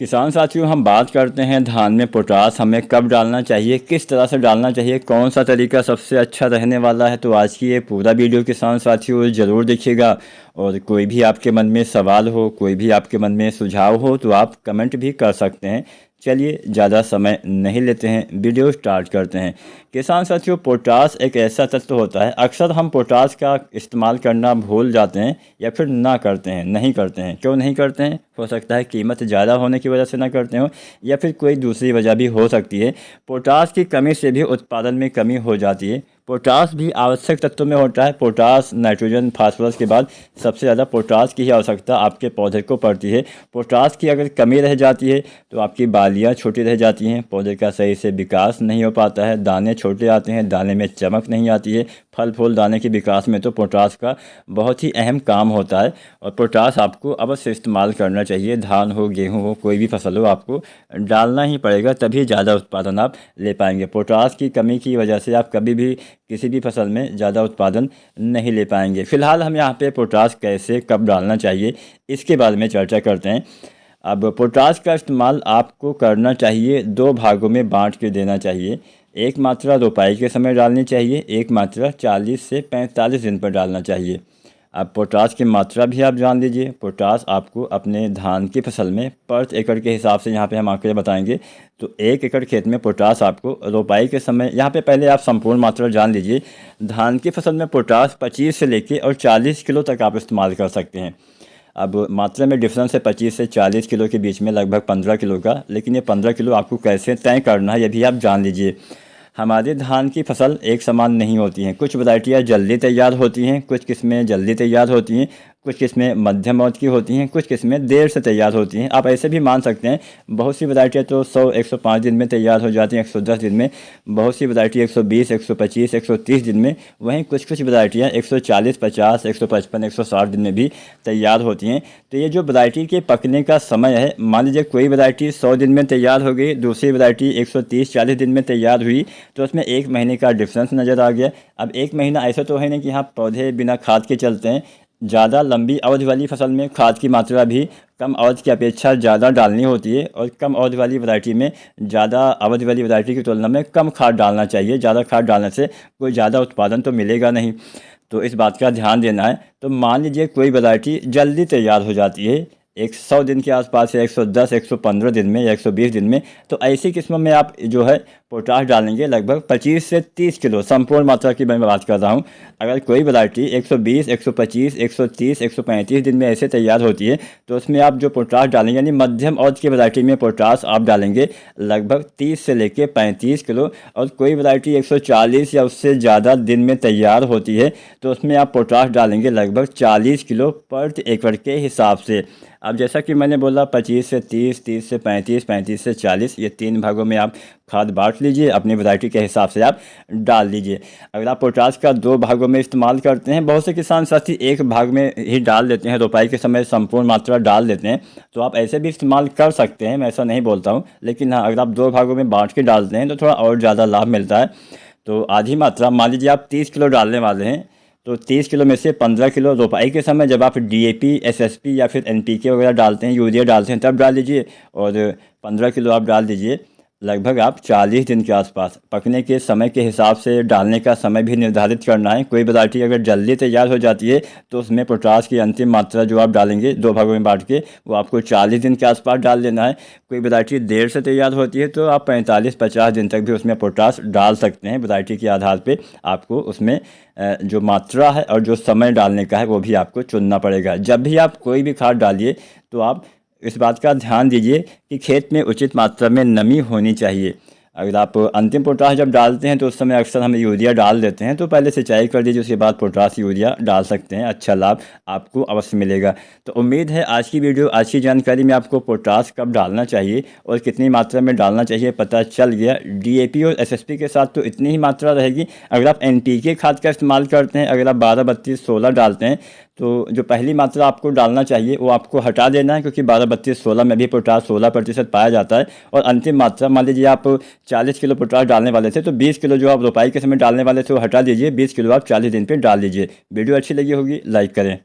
किसान साथियों, हम बात करते हैं धान में पोटास हमें कब डालना चाहिए, किस तरह से डालना चाहिए, कौन सा तरीका सबसे अच्छा रहने वाला है। तो आज की ये पूरा वीडियो किसान साथियों ज़रूर देखिएगा। और कोई भी आपके मन में सवाल हो, कोई भी आपके मन में सुझाव हो तो आप कमेंट भी कर सकते हैं। चलिए ज़्यादा समय नहीं लेते हैं, वीडियो स्टार्ट करते हैं। किसान साथियों, पोटास एक ऐसा तत्व होता है, अक्सर हम पोटास का इस्तेमाल करना भूल जाते हैं या फिर ना करते हैं, नहीं करते हैं। क्यों नहीं करते हैं? हो सकता है कीमत ज़्यादा होने की वजह से ना करते हो, या फिर कोई दूसरी वजह भी हो सकती है। पोटास की कमी से भी उत्पादन में कमी हो जाती है। पोटास भी आवश्यक तत्वों में होता है। पोटास नाइट्रोजन फास्फोरस के बाद सबसे ज़्यादा पोटास की ही आवश्यकता आपके पौधे को पड़ती है। पोटास की अगर कमी रह जाती है तो आपकी बालियाँ छोटी रह जाती हैं, पौधे का सही से विकास नहीं हो पाता है, दाने छोटे आते हैं, दाने में चमक नहीं आती है। फल फूल दाने के विकास में तो पोटास का बहुत ही अहम काम होता है और पोटास आपको अवश्य इस्तेमाल करना चाहिए। धान हो, गेहूँ हो, कोई भी फसल हो, आपको डालना ही पड़ेगा, तभी ज़्यादा उत्पादन आप ले पाएंगे। पोटास की कमी की वजह से आप कभी भी किसी भी फसल में ज़्यादा उत्पादन नहीं ले पाएंगे। फिलहाल हम यहाँ पे पोटास कैसे कब डालना चाहिए इसके बारे में चर्चा करते हैं। अब पोटास का इस्तेमाल आपको करना चाहिए, दो भागों में बांट के देना चाहिए। एक मात्रा रोपाई के समय डालनी चाहिए, एक मात्रा 40 से 45 दिन पर डालना चाहिए। अब पोटास की मात्रा भी आप जान लीजिए। पोटास आपको अपने धान की फसल में पर एकड़ के हिसाब से यहाँ पे हम आंकड़े बताएंगे। तो 1 एकड़ खेत में पोटास आपको रोपाई के समय, यहाँ पे पहले आप संपूर्ण मात्रा जान लीजिए। धान की फसल में पोटास 25 से लेके और 40 किलो तक आप इस्तेमाल कर सकते हैं। अब मात्रा में डिफरेंस है 25 से 40 किलो के बीच में, लगभग 15 किलो का। लेकिन ये 15 किलो आपको कैसे तय करना है ये भी आप जान लीजिए। हमारे धान की फसल एक समान नहीं होती हैं। कुछ वैरायटियाँ जल्दी तैयार होती हैं, कुछ किस्में जल्दी तैयार होती हैं, कुछ किस्में मध्यम अवधि की होती हैं, कुछ किस्में देर से तैयार होती हैं। आप ऐसे भी मान सकते हैं, बहुत सी वैरायटियाँ तो 100-105 दिन में तैयार हो जाती हैं, 110 दिन में। बहुत सी वैरायटी 120, 125, 130 दिन में। वहीं कुछ कुछ वैरायटियाँ 140, 50, 155, 160 दिन में भी तैयार होती हैं। तो ये जो वैरायटी के पकने का समय है, मान लीजिए कोई वैरायटी 100 दिन में तैयार हो गई, दूसरी वैरायटी 130-40 दिन में तैयार हुई, तो उसमें 1 महीने का डिफरेंस नज़र आ गया। अब 1 महीना ऐसा तो है नहीं कि हाँ पौधे बिना खाद के चलते हैं। ज़्यादा लंबी अवधि वाली फसल में खाद की मात्रा भी कम अवधि की अपेक्षा ज़्यादा डालनी होती है, और कम अवधि वाली वैरायटी में ज़्यादा अवधि वाली वैरायटी की तुलना में कम खाद डालना चाहिए। ज़्यादा खाद डालने से कोई ज़्यादा उत्पादन तो मिलेगा नहीं, तो इस बात का ध्यान देना है। तो मान लीजिए कोई वैरायटी जल्दी तैयार हो जाती है, 100 दिन के आसपास, या 110, 115 दिन में, या 120 दिन में, तो ऐसी किस्मों में आप जो है पोटास डालेंगे लगभग 25 से 30 किलो। संपूर्ण मात्रा की मैं बात कर रहा हूँ। अगर कोई वैरायटी 120, 125, 130, 135 दिन में ऐसे तैयार होती है, तो उसमें आप जो पोटास डालेंगे, यानी मध्यम अवधि की वैरायटी में पोटास आप डालेंगे लगभग 30 से लेकर 35 किलो। और कोई वैरायटी 140 या उससे ज़्यादा दिन में तैयार होती है, तो उसमें आप पोटास डालेंगे लगभग 40 किलो पर एकड़ के हिसाब से। अब जैसा कि मैंने बोला 25 से 30, 30 से 35, 35 से 40, ये 3 भागों में आप खाद बांट लीजिए, अपनी वैरायटी के हिसाब से आप डाल दीजिए। अगर आप पोटास का 2 भागों में इस्तेमाल करते हैं, बहुत से किसान साथी 1 भाग में ही डाल देते हैं, रोपाई के समय संपूर्ण मात्रा डाल देते हैं, तो आप ऐसे भी इस्तेमाल कर सकते हैं, मैं ऐसा नहीं बोलता हूँ। लेकिन हाँ, अगर आप 2 भागों में बाँट के डालते हैं तो थोड़ा और ज़्यादा लाभ मिलता है। तो आधी मात्रा, मान लीजिए आप 30 किलो डालने वाले हैं, तो 30 किलो में से 15 किलो रोपाई के समय जब आप डीएपी, एसएसपी या फिर एनपीके वगैरह डालते हैं, यूरिया डालते हैं, तब डाल दीजिए। और 15 किलो आप डाल दीजिए लगभग आप 40 दिन के आसपास। पकने के समय के हिसाब से डालने का समय भी निर्धारित करना है। कोई वैरायटी अगर जल्दी तैयार हो जाती है तो उसमें पोटास की अंतिम मात्रा जो आप डालेंगे 2 भागों में बांट के, वो आपको 40 दिन के आसपास डाल देना है। कोई वैरायटी देर से तैयार होती है तो आप 45-50 दिन तक भी उसमें पोटास डाल सकते हैं। वैरायटी के आधार पर आपको उसमें जो मात्रा है और जो समय डालने का है वो भी आपको चुनना पड़ेगा। जब भी आप कोई भी खाद डालिए तो आप इस बात का ध्यान दीजिए कि खेत में उचित मात्रा में नमी होनी चाहिए। अगर आप अंतिम पोटास जब डालते हैं तो उस समय अक्सर हम यूरिया डाल देते हैं, तो पहले सिंचाई कर दीजिए, उसके बाद पोटास यूरिया डाल सकते हैं। अच्छा लाभ आपको अवश्य मिलेगा। तो उम्मीद है आज की वीडियो, आज की जानकारी में आपको पोटास कब डालना चाहिए और कितनी मात्रा में डालना चाहिए पता चल गया। डीएपी और एसएसपी के साथ तो इतनी ही मात्रा रहेगी। अगर आप एनपीके खाद का इस्तेमाल करते हैं, अगर आप 12, 32, 16 डालते हैं, तो जो पहली मात्रा आपको डालना चाहिए वो आपको हटा देना है, क्योंकि 12, 32, 16 में भी पोटास 16% पाया जाता है। और अंतिम मात्रा, मान लीजिए आप 40 किलो पोटास डालने वाले थे, तो 20 किलो जो आप रोपाई के समय डालने वाले थे वो हटा दीजिए, 20 किलो आप 40 दिन पे डाल दीजिए। वीडियो अच्छी लगी होगी, लाइक करें।